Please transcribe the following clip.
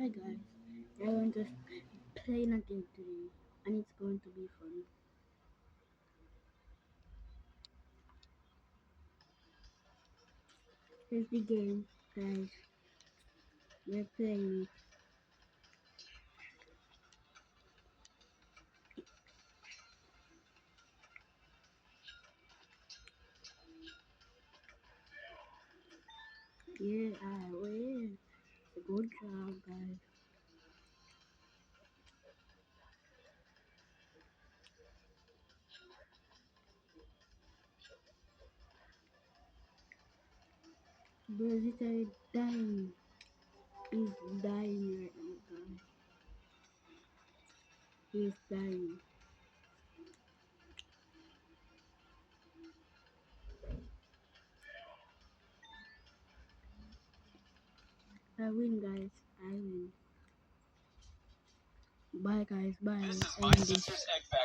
Hi guys, I want to play nothing today, and it's going to be fun. Here's the game, guys. We're playing. Yeah, I win. Good job, guys. Brazil is dying. He's dying right now, guys. He's dying. I win, guys. I win. Bye, guys. Bye. This is my End this. sister's egg factory.